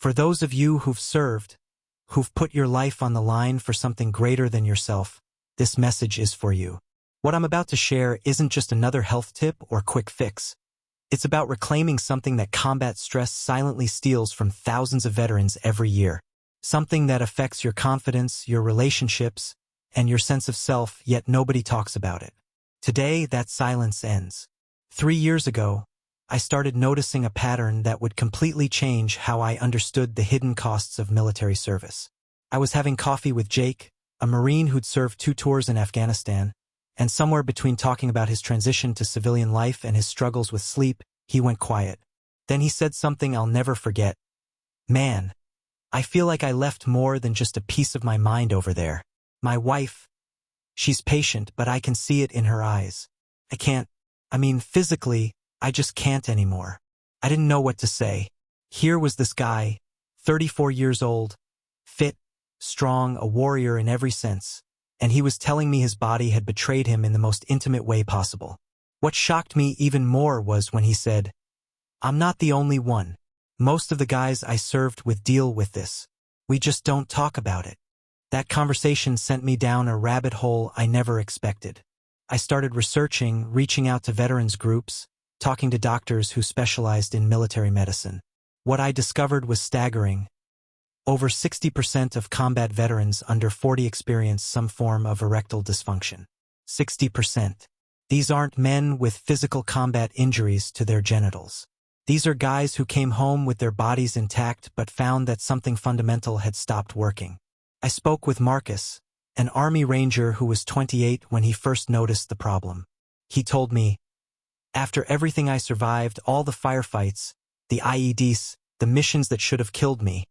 For those of you who've served, who've put your life on the line for something greater than yourself, this message is for you. What I'm about to share isn't just another health tip or quick fix. It's about reclaiming something that combat stress silently steals from thousands of veterans every year. Something that affects your confidence, your relationships, and your sense of self, yet nobody talks about it. Today, that silence ends. 3 years ago, I started noticing a pattern that would completely change how I understood the hidden costs of military service. I was having coffee with Jake, a Marine who'd served 2 tours in Afghanistan, and somewhere between talking about his transition to civilian life and his struggles with sleep, he went quiet. Then he said something I'll never forget. "Man, I feel like I left more than just a piece of my mind over there. My wife, she's patient, but I can see it in her eyes. Physically, I just can't anymore." I didn't know what to say. Here was this guy, 34 years old, fit, strong, a warrior in every sense, and he was telling me his body had betrayed him in the most intimate way possible. What shocked me even more was when he said, "I'm not the only one. Most of the guys I served with deal with this. We just don't talk about it." That conversation sent me down a rabbit hole I never expected. I started researching, reaching out to veterans groups, talking to doctors who specialized in military medicine. What I discovered was staggering. Over 60% of combat veterans under 40 experience some form of erectile dysfunction. 60%. These aren't men with physical combat injuries to their genitals. These are guys who came home with their bodies intact but found that something fundamental had stopped working. I spoke with Marcus, an Army Ranger who was 28 when he first noticed the problem. He told me, "After everything I survived, all the firefights, the IEDs, the missions that should have killed me,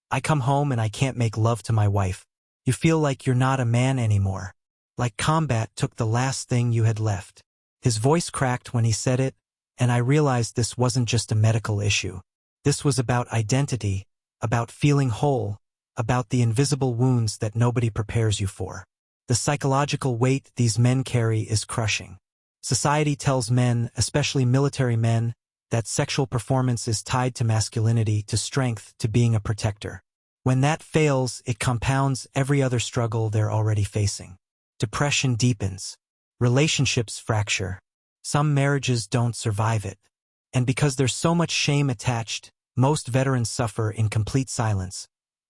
I come home and I can't make love to my wife. You feel like you're not a man anymore. Like combat took the last thing you had left." His voice cracked when he said it, and I realized this wasn't just a medical issue. This was about identity, about feeling whole, about the invisible wounds that nobody prepares you for. The psychological weight these men carry is crushing. Society tells men, especially military men, that sexual performance is tied to masculinity, to strength, to being a protector. When that fails, it compounds every other struggle they're already facing. Depression deepens. Relationships fracture. Some marriages don't survive it. And because there's so much shame attached, most veterans suffer in complete silence,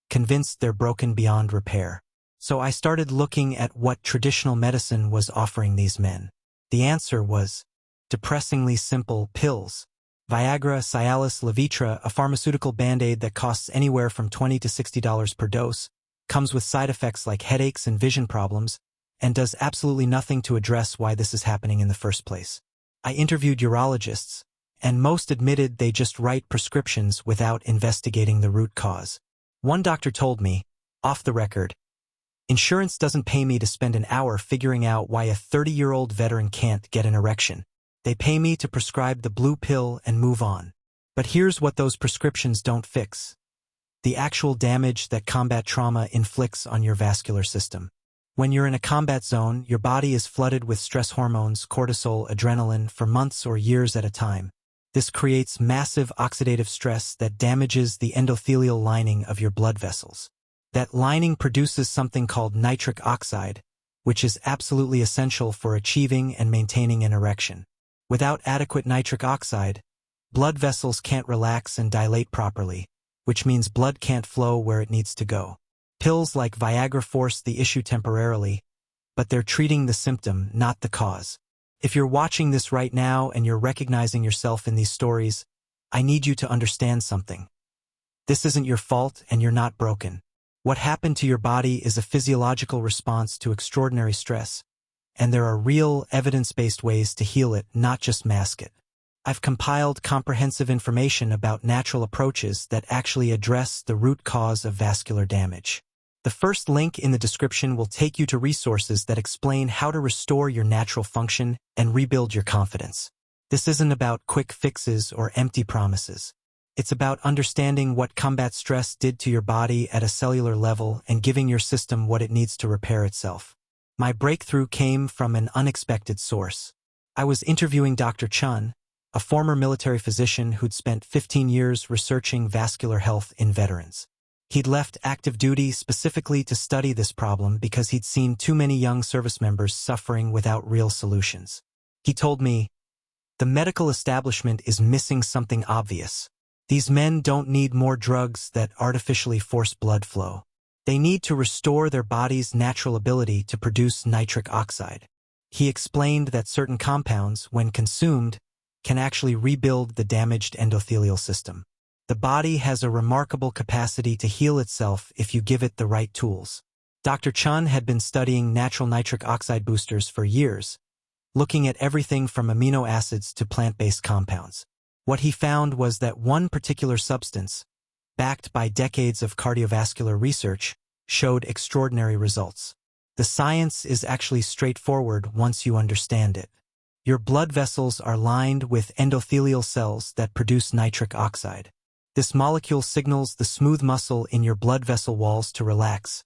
convinced they're broken beyond repair. So I started looking at what traditional medicine was offering these men. The answer was depressingly simple: pills. Viagra, Cialis, Levitra, a pharmaceutical band-aid that costs anywhere from $20 to $60 per dose, comes with side effects like headaches and vision problems, and does absolutely nothing to address why this is happening in the first place. I interviewed urologists, and most admitted they just write prescriptions without investigating the root cause. One doctor told me, off the record, "Insurance doesn't pay me to spend an hour figuring out why a 30-year-old veteran can't get an erection. They pay me to prescribe the blue pill and move on." But here's what those prescriptions don't fix: the actual damage that combat trauma inflicts on your vascular system. When you're in a combat zone, your body is flooded with stress hormones, cortisol, adrenaline, for months or years at a time. This creates massive oxidative stress that damages the endothelial lining of your blood vessels. That lining produces something called nitric oxide, which is absolutely essential for achieving and maintaining an erection. Without adequate nitric oxide, blood vessels can't relax and dilate properly, which means blood can't flow where it needs to go. Pills like Viagra force the issue temporarily, but they're treating the symptom, not the cause. If you're watching this right now and you're recognizing yourself in these stories, I need you to understand something. This isn't your fault, and you're not broken. What happened to your body is a physiological response to extraordinary stress, and there are real, evidence-based ways to heal it, not just mask it. I've compiled comprehensive information about natural approaches that actually address the root cause of vascular damage. The first link in the description will take you to resources that explain how to restore your natural function and rebuild your confidence. This isn't about quick fixes or empty promises. It's about understanding what combat stress did to your body at a cellular level and giving your system what it needs to repair itself. My breakthrough came from an unexpected source. I was interviewing Dr. Chun, a former military physician who'd spent 15 years researching vascular health in veterans. He'd left active duty specifically to study this problem because he'd seen too many young service members suffering without real solutions. He told me, "The medical establishment is missing something obvious. These men don't need more drugs that artificially force blood flow. They need to restore their body's natural ability to produce nitric oxide." He explained that certain compounds, when consumed, can actually rebuild the damaged endothelial system. The body has a remarkable capacity to heal itself if you give it the right tools. Dr. Chun had been studying natural nitric oxide boosters for years, looking at everything from amino acids to plant-based compounds. What he found was that one particular substance, backed by decades of cardiovascular research, showed extraordinary results. The science is actually straightforward once you understand it. Your blood vessels are lined with endothelial cells that produce nitric oxide. This molecule signals the smooth muscle in your blood vessel walls to relax,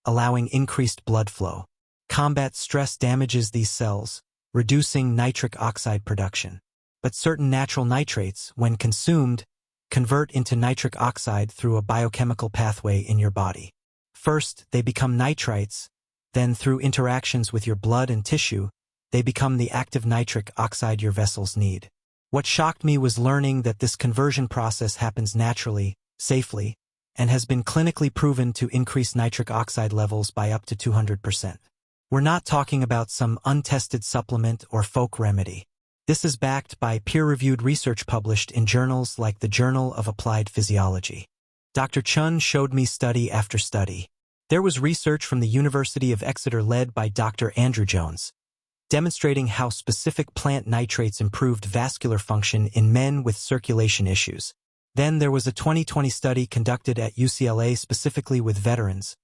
allowing increased blood flow. Combat stress damages these cells, reducing nitric oxide production. But certain natural nitrates, when consumed, convert into nitric oxide through a biochemical pathway in your body. First, they become nitrites, then through interactions with your blood and tissue, they become the active nitric oxide your vessels need. What shocked me was learning that this conversion process happens naturally, safely, and has been clinically proven to increase nitric oxide levels by up to 200%. We're not talking about some untested supplement or folk remedy. This is backed by peer-reviewed research published in journals like the Journal of Applied Physiology. Dr. Chun showed me study after study. There was research from the University of Exeter led by Dr. Andrew Jones, demonstrating how specific plant nitrates improved vascular function in men with circulation issues. Then there was a 2020 study conducted at UCLA specifically with veterans,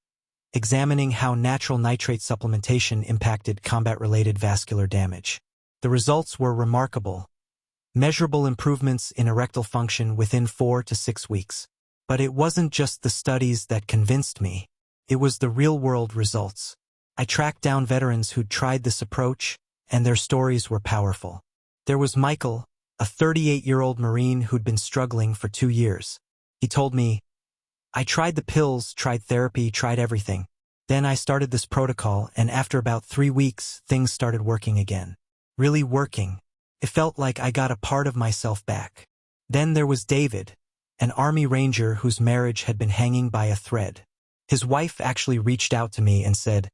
examining how natural nitrate supplementation impacted combat-related vascular damage. The results were remarkable. Measurable improvements in erectile function within 4 to 6 weeks. But it wasn't just the studies that convinced me. It was the real-world results. I tracked down veterans who'd tried this approach, and their stories were powerful. There was Michael, a 38-year-old Marine who'd been struggling for 2 years. He told me, "I tried the pills, tried therapy, tried everything. Then I started this protocol, and after about 3 weeks, things started working again. Really working. It felt like I got a part of myself back." Then there was David, an Army Ranger whose marriage had been hanging by a thread. His wife actually reached out to me and said,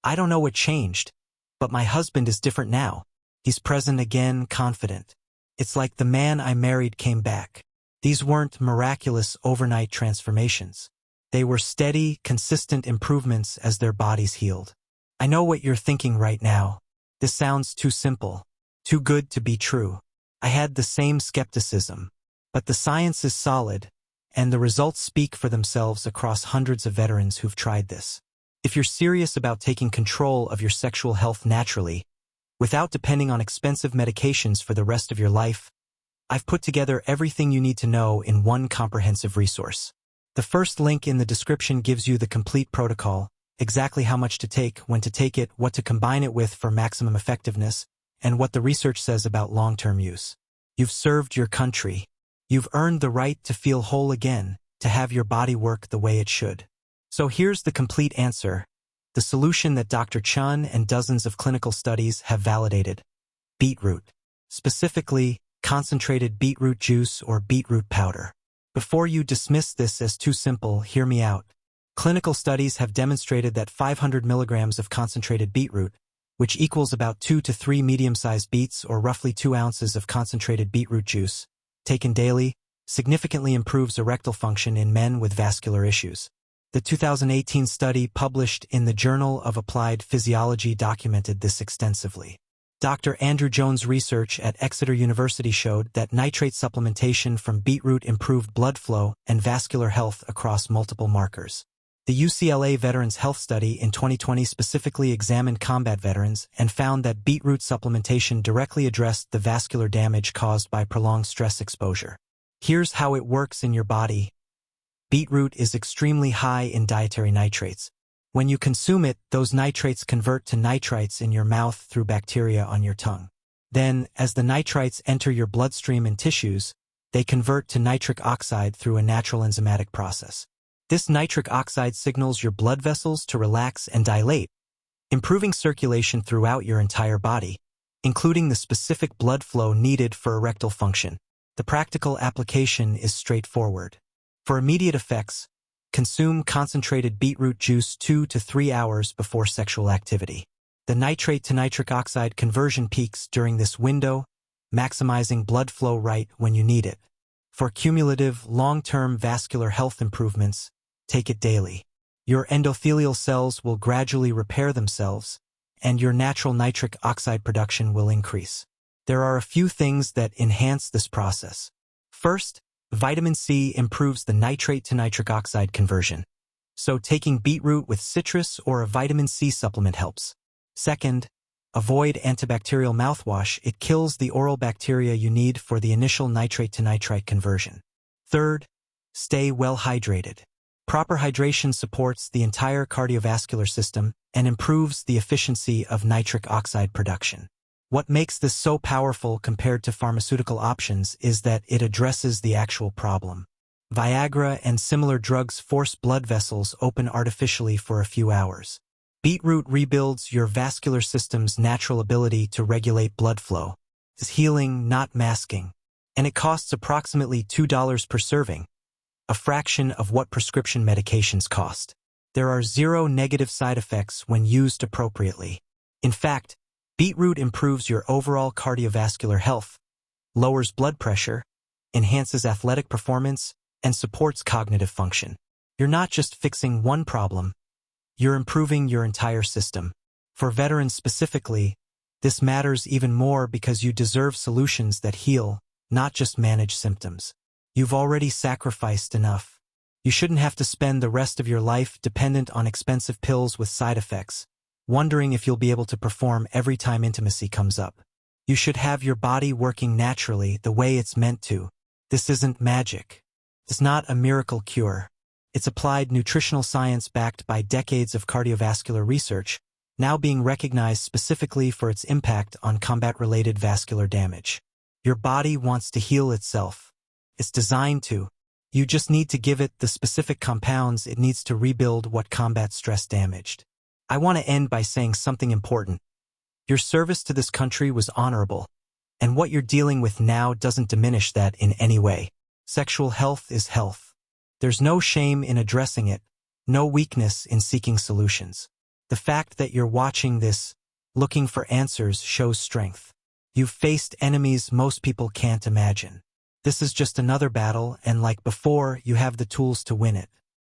"I don't know what changed, but my husband is different now. He's present again, confident. It's like the man I married came back." These weren't miraculous overnight transformations. They were steady, consistent improvements as their bodies healed. I know what you're thinking right now. This sounds too simple, too good to be true. I had the same skepticism. But the science is solid, and the results speak for themselves across hundreds of veterans who've tried this. If you're serious about taking control of your sexual health naturally, without depending on expensive medications for the rest of your life, I've put together everything you need to know in one comprehensive resource. The first link in the description gives you the complete protocol, exactly how much to take, when to take it, what to combine it with for maximum effectiveness, and what the research says about long-term use. You've served your country. You've earned the right to feel whole again, to have your body work the way it should. So here's the complete answer, the solution that Dr. Chun and dozens of clinical studies have validated. Beetroot. Specifically, concentrated beetroot juice or beetroot powder. Before you dismiss this as too simple, hear me out. Clinical studies have demonstrated that 500 milligrams of concentrated beetroot, which equals about 2 to 3 medium-sized beets or roughly 2 ounces of concentrated beetroot juice, taken daily, significantly improves erectile function in men with vascular issues. The 2018 study published in the Journal of Applied Physiology documented this extensively. Dr. Andrew Jones' research at Exeter University showed that nitrate supplementation from beetroot improved blood flow and vascular health across multiple markers. The UCLA Veterans Health Study in 2020 specifically examined combat veterans and found that beetroot supplementation directly addressed the vascular damage caused by prolonged stress exposure. Here's how it works in your body. Beetroot is extremely high in dietary nitrates. When you consume it, those nitrates convert to nitrites in your mouth through bacteria on your tongue. Then, as the nitrites enter your bloodstream and tissues, they convert to nitric oxide through a natural enzymatic process. This nitric oxide signals your blood vessels to relax and dilate, improving circulation throughout your entire body, including the specific blood flow needed for erectile function. The practical application is straightforward. For immediate effects, consume concentrated beetroot juice 2 to 3 hours before sexual activity. The nitrate to nitric oxide conversion peaks during this window, maximizing blood flow right when you need it. For cumulative, long-term vascular health improvements, take it daily. Your endothelial cells will gradually repair themselves, and your natural nitric oxide production will increase. There are a few things that enhance this process. First, vitamin C improves the nitrate to nitric oxide conversion, so taking beetroot with citrus or a vitamin C supplement helps. Second, avoid antibacterial mouthwash. It kills the oral bacteria you need for the initial nitrate to nitrite conversion. Third, stay well hydrated. Proper hydration supports the entire cardiovascular system and improves the efficiency of nitric oxide production. What makes this so powerful compared to pharmaceutical options is that it addresses the actual problem. Viagra and similar drugs force blood vessels open artificially for a few hours. Beetroot rebuilds your vascular system's natural ability to regulate blood flow. It's healing, not masking. And it costs approximately $2 per serving, a fraction of what prescription medications cost. There are 0 negative side effects when used appropriately. In fact, beetroot improves your overall cardiovascular health, lowers blood pressure, enhances athletic performance, and supports cognitive function. You're not just fixing one problem, you're improving your entire system. For veterans specifically, this matters even more because you deserve solutions that heal, not just manage symptoms. You've already sacrificed enough. You shouldn't have to spend the rest of your life dependent on expensive pills with side effects, wondering if you'll be able to perform every time intimacy comes up. You should have your body working naturally the way it's meant to. This isn't magic. It's not a miracle cure. It's applied nutritional science backed by decades of cardiovascular research, now being recognized specifically for its impact on combat-related vascular damage. Your body wants to heal itself. It's designed to. You just need to give it the specific compounds it needs to rebuild what combat stress damaged. I want to end by saying something important. Your service to this country was honorable, and what you're dealing with now doesn't diminish that in any way. Sexual health is health. There's no shame in addressing it, no weakness in seeking solutions. The fact that you're watching this, looking for answers, shows strength. You've faced enemies most people can't imagine. This is just another battle, and like before, you have the tools to win it.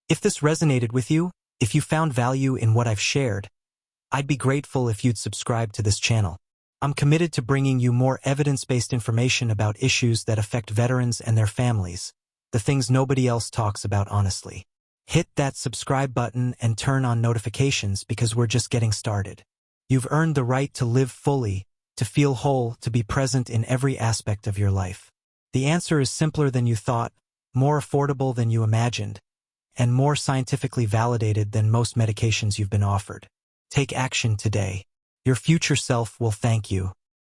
If this resonated with you, if you found value in what I've shared, I'd be grateful if you'd subscribe to this channel. I'm committed to bringing you more evidence-based information about issues that affect veterans and their families, the things nobody else talks about honestly. Hit that subscribe button and turn on notifications because we're just getting started. You've earned the right to live fully, to feel whole, to be present in every aspect of your life. The answer is simpler than you thought, more affordable than you imagined, and more scientifically validated than most medications you've been offered. Take action today. Your future self will thank you.